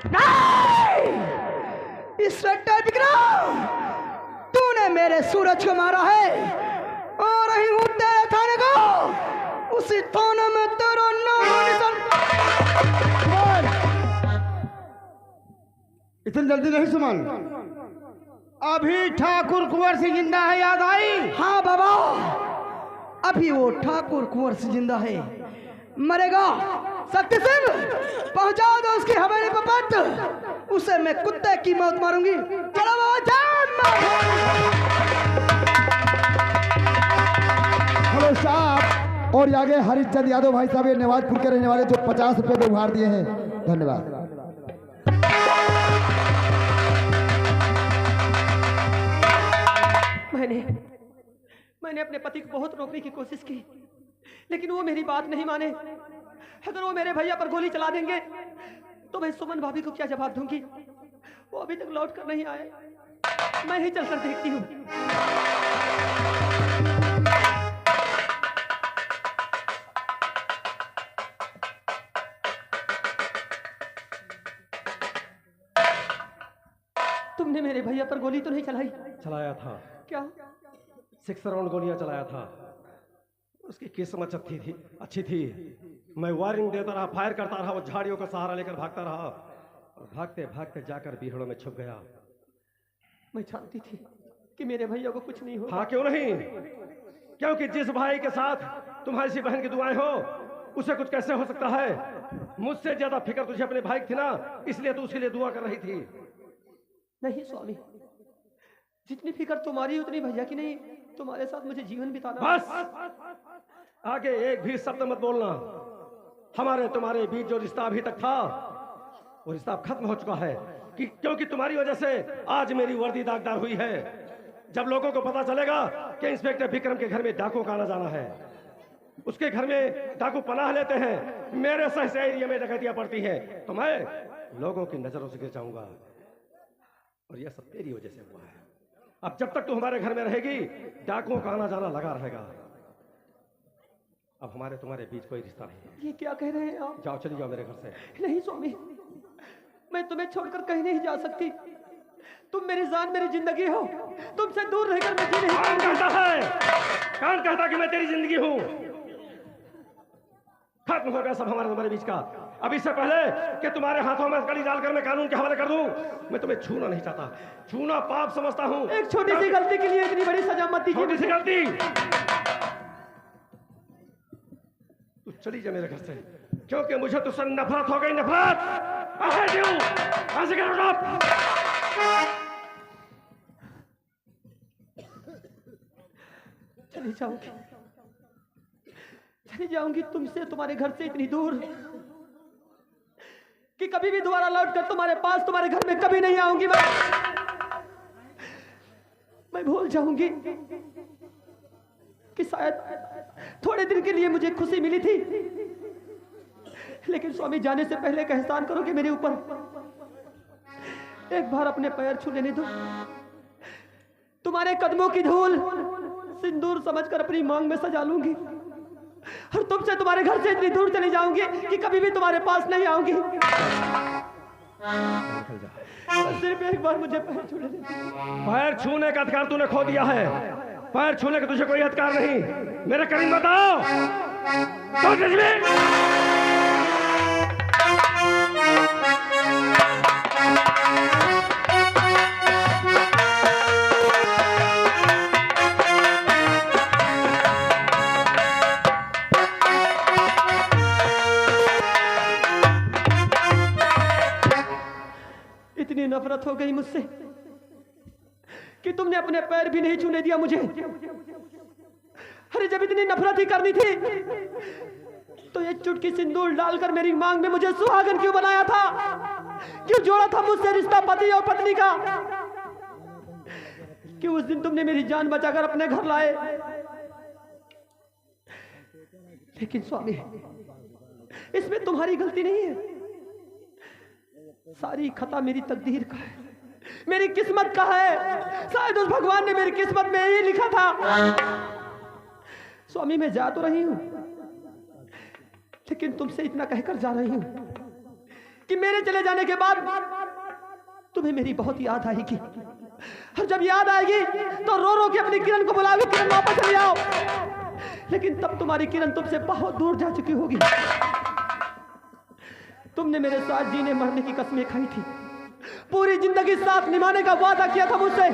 नहीं! इंस्पेक्टर विक्रम, तूने मेरे सूरज को मारा है और रही हूँ तेरे थाने को। उसी थाने में तेरा नाम निशान। इतनी जल्दी नहीं सुमन, अभी ठाकुर कुंवर सिंह जिंदा है, याद आई? हाँ बाबा, अभी वो ठाकुर कुंवर सिंह जिंदा है, मरेगा। शक्ति सिंह, पहुंचा दो उसकी हवेली पर पत, उसे मैं कुत्ते की मौत मारूंगी। चलो बाबा, हेलो साहब, और आगे हरिचंद यादव भाई साहब, ये नवाजपुर के रहने वाले, जो 50 रुपए के उपहार दिए हैं, धन्यवाद। मैंने अपने पति को बहुत रोकने की कोशिश की, लेकिन वो मेरी बात नहीं माने। अगर वो मेरे भैया पर गोली चला देंगे तो मैं सुमन भाभी को क्या जवाब दूंगी? वो अभी तक लौट कर नहीं आए, मैं ही चलकर देखती हूँ। तुमने मेरे भैया पर गोली तो नहीं चलाई? चलाया था। क्या? 6 राउंड गोलियां चलाया था। उसकी किस्मत अच्छी थी। मैं वार्निंग देता रहा, फायर करता रहा, वो झाड़ियों का सहारा लेकर भागता रहा और भागते भागते जाकर बीहड़ों में छुप गया। मैं जानती थी कि मेरे भैया को कुछ नहीं हो। हाँ, क्यों नहीं? क्योंकि जिस भाई के साथ तुम्हारी सी बहन की दुआएं हो, उसे कुछ कैसे हो सकता है? मुझसे ज्यादा फिक्र तुझे अपने भाई की थी ना, इसलिए तू उसके लिए दुआ कर रही थी। नहीं स्वामी, जितनी फिक्र तुम्हारी उतनी भैया की नहीं। तुम्हारे साथ मुझे जीवन बिताना। बस, आगे एक भी शब्द मत बोलना। हमारे तुम्हारे बीच जो रिश्ता अभी तक था, वो रिश्ता अब खत्म हो चुका है, क्योंकि तुम्हारी वजह से आज मेरी वर्दी दागदार हुई है। जब लोगों को पता चलेगा कि इंस्पेक्टर विक्रम के घर में डाकू का आना जाना है, उसके घर में डाकू पनाह लेते हैं, मेरे सहसा एरिया में डकैतियां पड़ती हैं, तो मैं लोगों की नजरों से गिर जाऊंगा। और यह सब तेरी वजह से हुआ है। अब जब तक तू हमारे घर में रहेगी, डाकुओं का आना जाना लगा रहेगा। अब हमारे तुम्हारे बीच कोई रिश्ता नहीं है। ये क्या कह रहे हैं आप? जाओ, चली जाओ मेरे घर से। नहीं स्वामी, मैं तुम्हें छोड़कर कहीं नहीं जा सकती। तुम मेरी जान, मेरी जिंदगी हो। तुमसे दूर रहकर मैं जी नहीं। कौन कहता है? कौन कहता कि मैं तेरी जिंदगी हूं? खत्म हो गया सब हमारे तुम्हारे बीच का। अब इससे पहले कि तुम्हारे हाथों में कड़ी डालकर मैं कानून के हवाले कर दूं, मैं तुम्हें छूना नहीं चाहता। छूना पाप समझता हूं। एक छोटी सी गलती के लिए इतनी बड़ी सजा मत दीजिए। छोटी सी गलती? तू चली जा मेरे घर से, क्योंकि मुझे तुझसे नफरत हो गई। नफरत! चली जाऊंगी, चली जाऊंगी तुमसे, तुम्हारे घर से इतनी दूर कि कभी भी दोबारा लौटकर तुम्हारे पास, तुम्हारे घर में कभी नहीं आऊंगी। मैं भूल जाऊंगी कि शायद थोड़े दिन के लिए मुझे खुशी मिली थी, लेकिन स्वामी जाने से पहले एक एहसान करोगे मेरे ऊपर। एक बार अपने पैर छू लेने दो। तुम्हारे कदमों की धूल सिंदूर समझकर अपनी मांग में सजा लूंगी, और तुमसे, तुम्हारे घर से इतनी दूर चली जाऊंगी कि कभी भी तुम्हारे पास नहीं आऊंगी। सिर्फ एक बार मुझे पैर छू लेने दो। पैर छूने का अधिकार तूने खो दिया है। पैर छूने का तुझे कोई अधिकार नहीं। मेरे करीब बताओ इतनी नफरत हो गई मुझसे कि तुमने अपने पैर भी नहीं छूने दिया मुझे। अरे जब इतनी नफरत ही करनी थी तो ये चुटकी सिंदूर डालकर मेरी मांग में मुझे सुहागन क्यों बनाया था? क्यों जोड़ा था मुझसे रिश्ता पति और पत्नी का? क्यों उस दिन तुमने मेरी जान बचाकर अपने घर लाए? लेकिन स्वामी, इसमें तुम्हारी गलती नहीं है। सारी खता मेरी तकदीर का है, मेरी किस्मत का है। शायद उस भगवान ने मेरी किस्मत में यही लिखा था। स्वामी, मैं जा तो रही हूं, लेकिन तुमसे इतना कहकर जा रही हूं कि मेरे चले जाने के बाद तुम्हें मेरी बहुत याद आएगी, और जब याद आएगी तो रो रो के अपनी किरण को बुलाओगे, किरण वापस चली आओ। लेकिन तब तुम्हारी किरण तुमसे बहुत दूर जा चुकी होगी। तुमने मेरे साथ जीने मरने की कसमें खाई थी, पूरी जिंदगी साथ निभाने का वादा किया था मुझसे।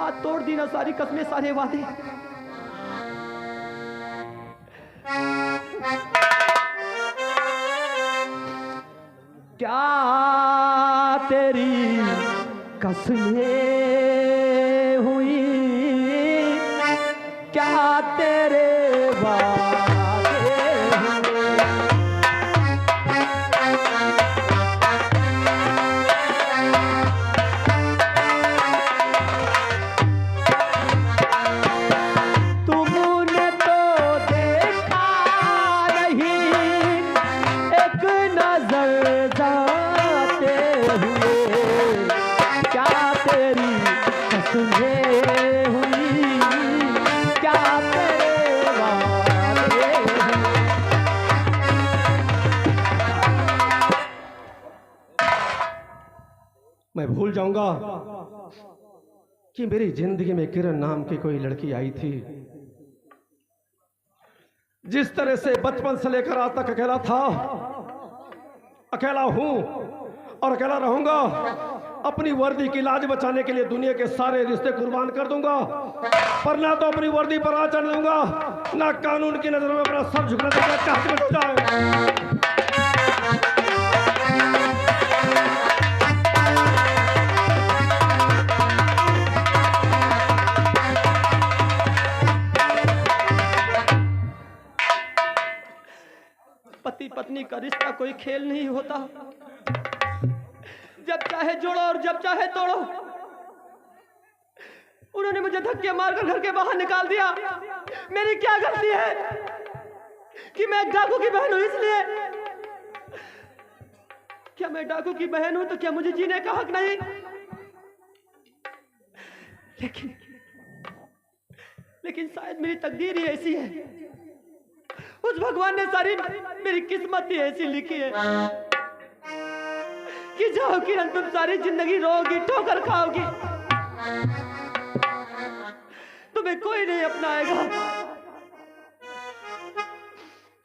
आज तोड़ दी ना सारी कसमें, सारे वादे। क्या तेरी कसमें हुई, क्या तेरे वादे हुए। तुमने तो देखा नहीं एक नजर जाते हुए, क्या तेरी कसमें हुई, क्या तेरे वादे हुए। मैं भूल जाऊंगा कि मेरी जिंदगी में किरण नाम की कोई लड़की आई थी। जिस तरह से बचपन से लेकर आज तक अकेला था, अकेला हूं और अकेला रहूंगा। अपनी वर्दी की लाज बचाने के लिए दुनिया के सारे रिश्ते कुर्बान कर दूंगा, पर ना तो अपनी वर्दी पर आ चढ़ दूंगा, ना कानून की नजरों में अपना सर झुकने दूंगा, चाहे कुछ हो जाए। पति पत्नी का रिश्ता कोई खेल नहीं होता, जब चाहे जोड़ो और जब चाहे तोड़ो। उन्होंने मुझे धक्के मारकर घर के बाहर निकाल दिया। मेरी क्या गलती है कि मैं डाकू की बहन हूं? इसलिए क्या मैं डाकू की बहन हूं तो क्या मुझे जीने का हक नहीं? लेकिन शायद मेरी तकदीर ही ऐसी है, उस भगवान ने सारी मेरी किस्मत ही ऐसी लिखी है कि जाओ किरण, तुम सारी जिंदगी रोगी, ठोकर खाओगी, तुम्हें कोई नहीं अपनाएगा।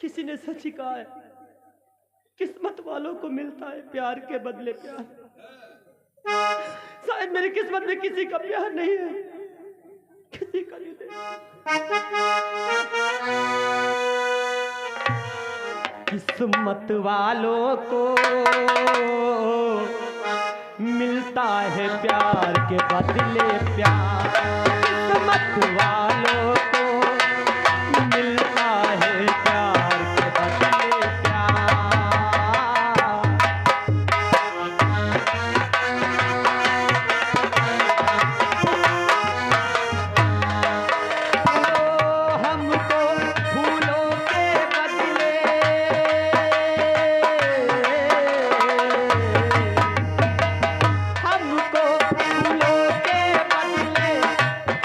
किसी ने सच ही कहा है, किस्मत वालों को मिलता है प्यार के बदले प्यार। शायद मेरी किस्मत में किसी का प्यार नहीं है, किसी का नहीं किस्मत वालों को मिलता है प्यार के बदले प्यार। किस्मत वालों को मिलता है प्यार के बदले प्यार। तो हमको फूलों के बदले हमको फूलों के बदले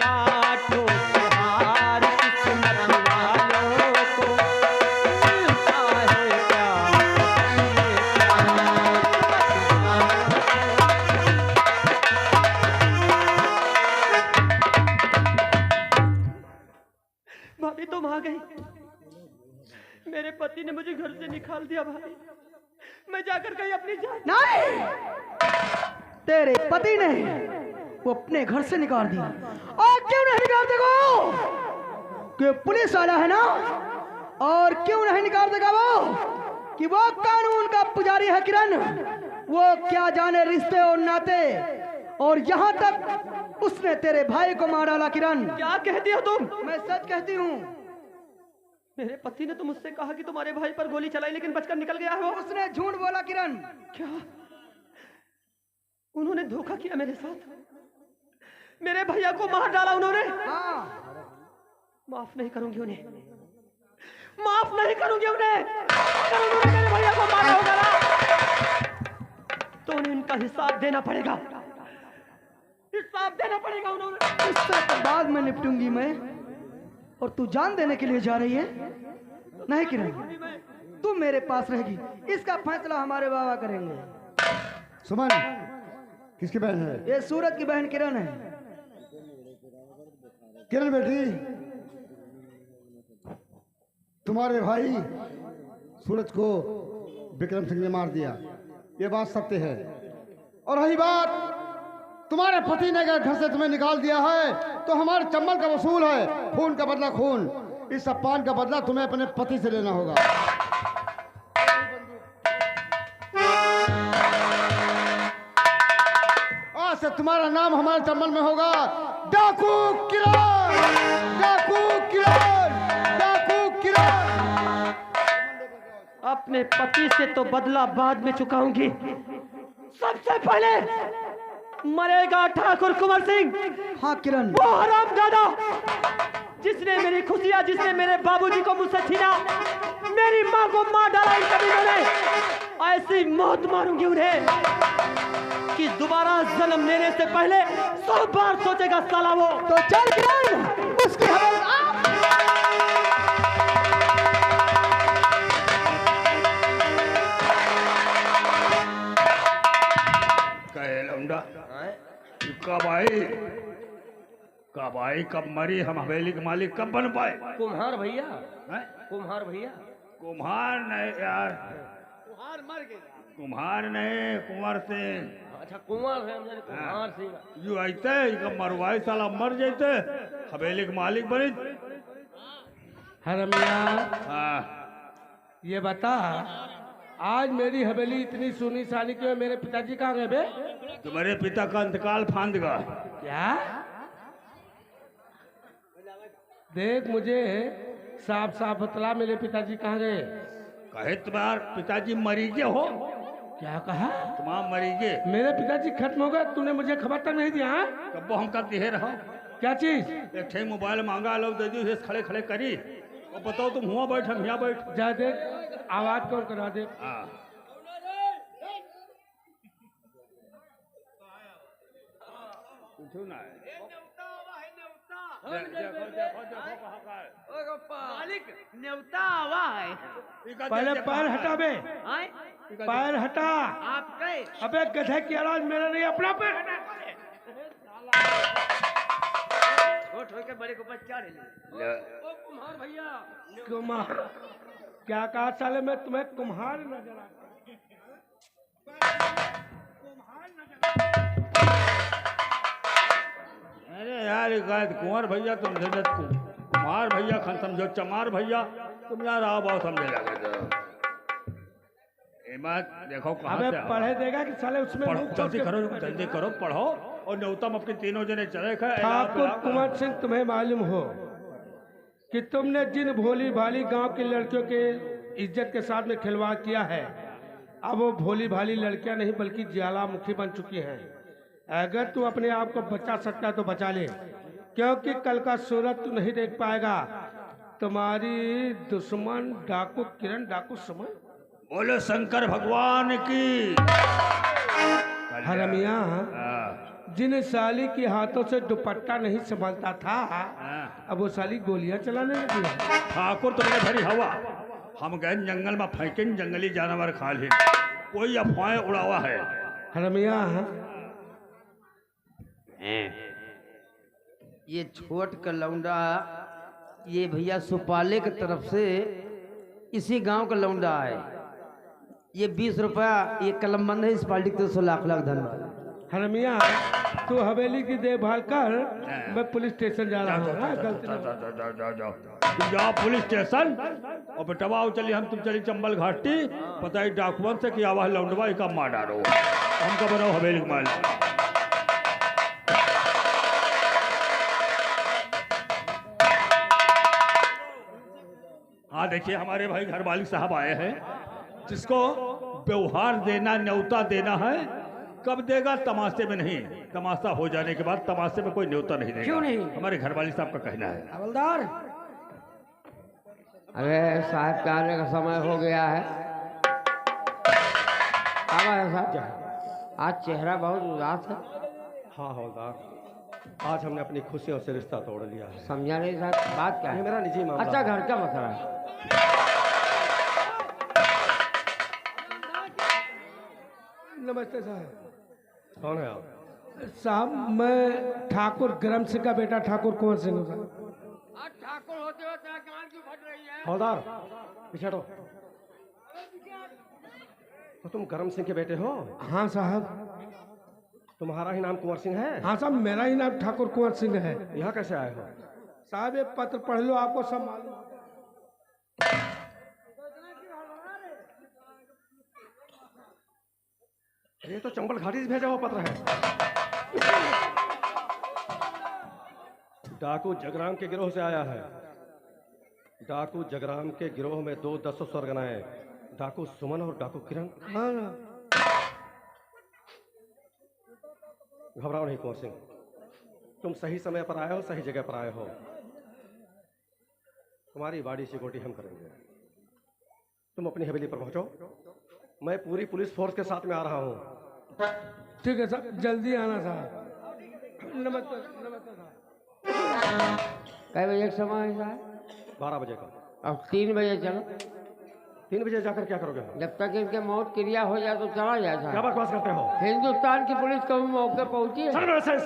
कांटों के हार। किस्मत वालों को मिलता है प्यार भाभी तुम आ गई। मेरे पति ने मुझे घर से निकाल दिया भाभी, मैं जाकर कहीं अपनी जान। नहीं, तेरे पति ने वो अपने घर से निकाल दिया। और क्यों नहीं निकाल देगा? कि पुलिस वाला है ना। और क्यों नहीं निकाल देगा वो? कि वो कानून का पुजारी है किरण। वो क्या जाने रिश्ते और नाते, और यहाँ तक उसने तेरे भाई को मार डाला। किरण, क्या कहती हो तुम? मैं सच कहती हूँ। मेरे पति ने तो मुझसे कहा कि तुम्हारे भाई पर गोली चलाई, लेकिन बचकर निकल गया है वो। उसने झूठ बोला किरण। क्या उन्होंने धोखा किया मेरे साथ? मेरे भैया को मार डाला उन्होंने? हाँ, माफ नहीं करूंगी उन्हें, माफ नहीं करूंगी उन्हें। अगर उन्होंने मेरे भैया को मारा होगा ना, तो उन्हें उनका हिसाब देना पड़ेगा, हिसाब देना पड़ेगा उन्होंने। इससे बाद में निपटूंगी मैं। और तू जान देने के लिए जा रही है? नहीं किरण, तू मेरे पास रहेगी। इसका फैसला हमारे बाबा करेंगे। सुमन किसकी बहन है? ये सूरज की बहन किरण है। किरण बेटी, तुम्हारे भाई सूरज को विक्रम सिंह ने मार दिया, ये बात सत्य है। और रही बात तुम्हारे पति ने अगर घर से तुम्हें निकाल दिया है तो हमारे चंबल का वसूल है, खून का बदला खून। इस अपमान का बदला तुम्हें अपने पति से लेना होगा। आज से तुम्हारा नाम हमारे चंबल में होगा डाकू किरण, डाकू किरण, डाकू किरण। अपने पति से तो बदला बाद में चुकाऊंगी, सबसे पहले मरेगा ठाकुर कुंवर सिंह। हाँ किरण, वो हरामजादा जिसने मेरी खुशियां, जिसने मेरे बाबूजी को मुझसे छीना, मेरी माँ को मार डाला इन कमीनों ने। ऐसी मौत मारूंगी उन्हें कि दोबारा जन्म लेने से पहले 100 बार सोचेगा साला वो। तो चल किरण, उसकी कब आई कब मरी, हम हवेली के मालिक कब बन पाए? कुम्हार भैया, कुम्हार भैया। कुम्हार नहीं यार, कुम्हार मर गया। कुम्हार नहीं, कुंवर सिंह। अच्छा कुंवर है, कुम्हार सिंह। यू आते मरवाई साला मर जाते, हवेली के मालिक बनी। हरमिया हाँ ये बता, आज मेरी हवेली इतनी सुनी सानी क्यों? मेरे पिताजी कहाँ गए बे? तुम्हारे पिता का इंतकाल फांद गया। क्या? देख मुझे साफ साफ बतला, मेरे पिताजी कहाँ गए? कहे तुम्हार पिताजी मरीजे हो? क्या कहा? तुम्हारा मरीजे? मेरे पिताजी खत्म हो गए, तूने मुझे खबर तक नहीं दिया? हाँ? कब हम कब दिहे रहो? क्या चीज? एक ठे मोबाइल मांगा लो, दे दी, खड़े खड़े करी और बताओ तुम हुआ बैठ, हम यहाँ बैठ। जा देख, आवाज कौन करा दे। हाँ ना मालिक न्योता आवा है। पहले पैर हटा बे, पैर हटा। आप गए? अबे गधे की आवाज मेरा नहीं, अपना पैर हटा। के बड़े को बच्चा कुम्हार भैया, कुम्हार क्या कहा साले? मैं तुम्हें कुम्हार नजर आता। अरे यार कुंवर भैया तुम कुमार भैया खन समझो, चमार भैया तुम यार आओ बहुत समझे लगे। देखो कहाँ अबे से पढ़े देगा कि साले उसमें पढ़ो, मुंह खोल जल्दी के- करो, जल्दी करो, पढ़ो। और न्योतम अपने तीनों जने चले गए। ठाकुर कुंवर सिंह, तुम्हें मालूम हो कि तुमने जिन भोली भाली गांव की लड़कियों के इज्जत के साथ में खिलवाड़ किया है, अब वो भोली भाली लड़कियां नहीं बल्कि ज्वालामुखी बन चुकी हैं। अगर तू अपने आप को बचा सकता है तो बचा ले, क्योंकि कल का सूरज तू नहीं देख पाएगा। तुम्हारी दुश्मन डाकू किरण, डाकू समझ। बोलो शंकर भगवान की। हरमिया, हाँ, जिन साली के हाथों से दुपट्टा नहीं संभलता था, हाँ। अब वो साली गोलियां चलाने लगी है। ठाकुर तुमने भरी हवा, हम गए जंगल में फेंके, जंगली जानवर खा ले, कोई अफवाहें उड़ावा है। हरमिया, ये छोट का लौंडा, ये भैया सुपाले की तरफ से इसी गांव का लौंडा है। ये 20 रुपया ये कलम बंद है, इस पार्टी को 100 लाख लाख धन्यवाद। हरमिया, तू हवेली की देखभाल कर, मैं पुलिस स्टेशन जा रहा हूँ। तुम जाओ पुलिस स्टेशन और बेटवा चली, हम तुम चली चंबल घाटी, पता है डॉक्यूमेंट से कि आवाज लौंडवा का मार डालो, हमका बनाओ हवेली के मालिक। हाँ देखिए हमारे भाई घर मालिक साहब आए हैं, जिसको व्यवहार देना, न्योता देना है। कब देगा? तमाशे में नहीं, तमाशा हो जाने के बाद तमाशे में कोई न्योता नहीं देगा। क्यों नहीं? हमारे घर वाली साहब का कहना है। हवलदार, अरे साहब के आने का समय हो गया है। साहब, आज चेहरा बहुत उदास है। हाँ हवलदार, आज हमने अपनी खुशियों से रिश्ता तोड़ लिया है। समझा नहीं साहब, बात क्या ये है? मेरा निजी मामला अच्छा, है। घर का मसला है। नमस्ते साहब। कौन है आप? साहब मैं ठाकुर गरम सिंह का बेटा ठाकुर कुंवर सिंह हूँ साहब। हवलदार पीछे हटो। तो तुम करम सिंह के बेटे हो? हाँ साहब। तुम्हारा ही नाम कुंवर सिंह है? हाँ साहब, मेरा ही नाम ठाकुर कुंवर सिंह है। यहाँ कैसे आए हो? साहब ये पत्र पढ़ लो, आपको सब मालूम। ये तो चंबल घाटी से भेजा हुआ पत्र है। डाकू जगराम के गिरोह से आया है। डाकू जगराम के गिरोह में 2 10 सरगनाएं, डाकू सुमन और डाकू किरण। हाँ। घबराओ नहीं कुंवर सिंह, तुम सही समय पर आए हो, सही जगह पर आए हो। तुम्हारी बाड़ी सिकोटी हम करेंगे। तुम अपनी हवेली पर पहुंचो, मैं पूरी पुलिस फोर्स के साथ में आ रहा हूँ। ठीक है साहब, जल्दी आना साहब। नमस्ते नमस्ते साहब। कै बजे का समय है साहब? 12 बजे का। अब 3 बजे चलो। 3 बजे जाकर क्या करोगे? जब तक इनके मौत क्रिया हो जाए तो चला जाए क्या साहब। बकवास करते हो? हिंदुस्तान की पुलिस कभी मौके पहुंची है? Sir nonsense.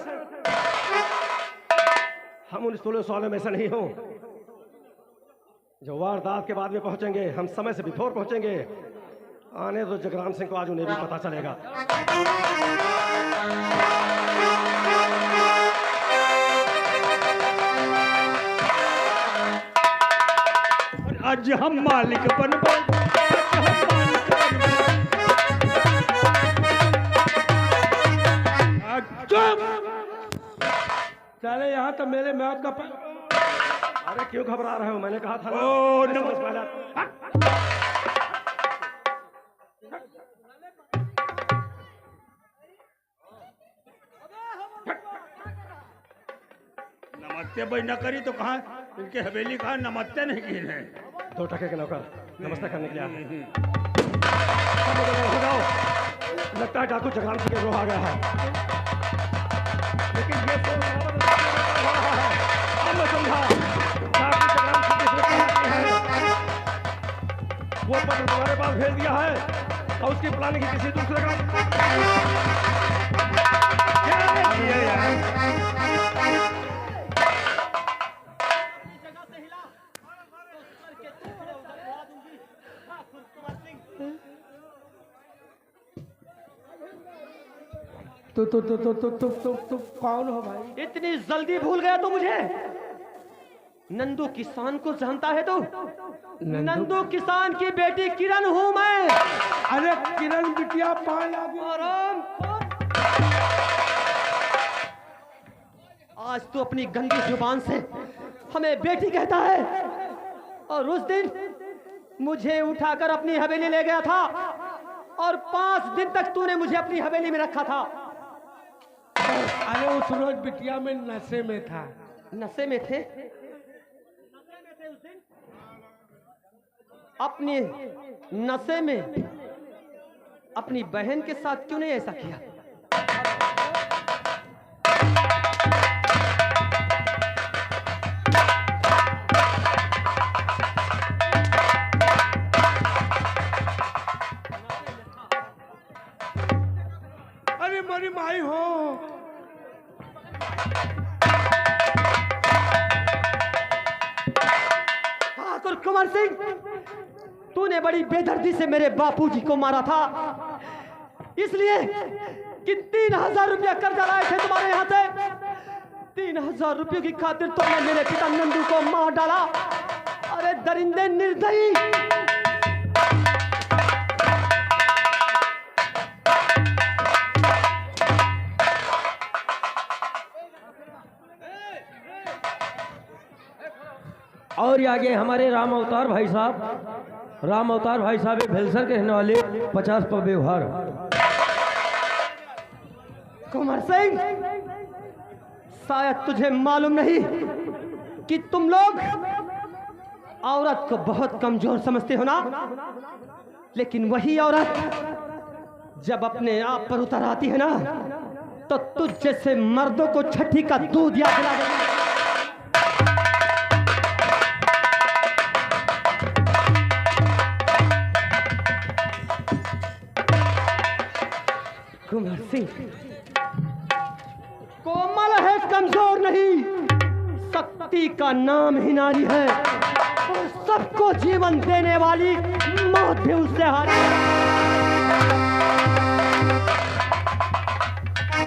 हम उन पुलिस वालों में से नहीं हो जो वारदात के बाद में पहुंचेंगे। हम समय से बिफोर पहुंचेंगे। आने दो जगराम सिंह को, आज उन्हें भी पता चलेगा। आज हम मालिक बनबो। चुप! चले यहाँ तो मेरे मौत का अरे क्यों घबरा रहे हो? मैंने कहा था ना। ओ, मैं समझ पाया। नमस्ते भाई न करी तो कहा उनके हवेली कहा नमस्ते नहीं की है। 2 टके के नौकर नमस्ते करने के लिए आए। लगता है डाकू जगराम सिंह के गिरोह आ गया है। लेकिन ये तो अब मैं समझा डाकू जगराम सिंह की सुरक्षा है। वो पत्र तुम्हारे पास भेज दिया है और उसकी प्लानिंग किसी दूसरे का। तो कौन हो भाई? इतनी जल्दी भूल गया तो मुझे? नंदू किसान को जानता है तो? नंदू किसान की बेटी किरण हूं मैं। अरे किरण बिटिया पाए आराम। आज तू अपनी गंदी जुबान से हमें बेटी कहता है, और उस दिन मुझे उठाकर अपनी हवेली ले गया था और 5 दिन तक तूने मुझे अपनी हवेली में रखा था। अरे उस रोज बिटिया में नशे में था। नशे में थे? अपने नशे में अपनी बहन के साथ क्यों नहीं ऐसा किया? अरे मेरी माई हो। ठाकुर कुंवर सिंह, तूने बड़ी बेदर्दी से मेरे बापूजी को मारा था, इसलिए कि 3000 रुपया कर्जा लाए थे तुम्हारे यहाँ से। 3000 रुपयों की खातिर तुमने मेरे पिता नंदू को मार डाला। अरे दरिंदे निर्दयी! और आगे हमारे राम अवतार भाई साहब, राम अवतार भाई साहब भेलसर के रहने वाले 50 पर व्यवहार। कुंवर सिंह, शायद तुझे मालूम नहीं कि तुम लोग औरत को बहुत कमजोर समझते हो ना, लेकिन वही औरत जब अपने आप पर उतर आती है ना, तो तुझ जैसे मर्दों को छठी का दूध याद दिला देती है। कुंवर सिंह कोमल है, कमजोर नहीं, शक्ति का नाम ही नारी है और सबको जीवन देने वाली मौत भी उससे हारी है।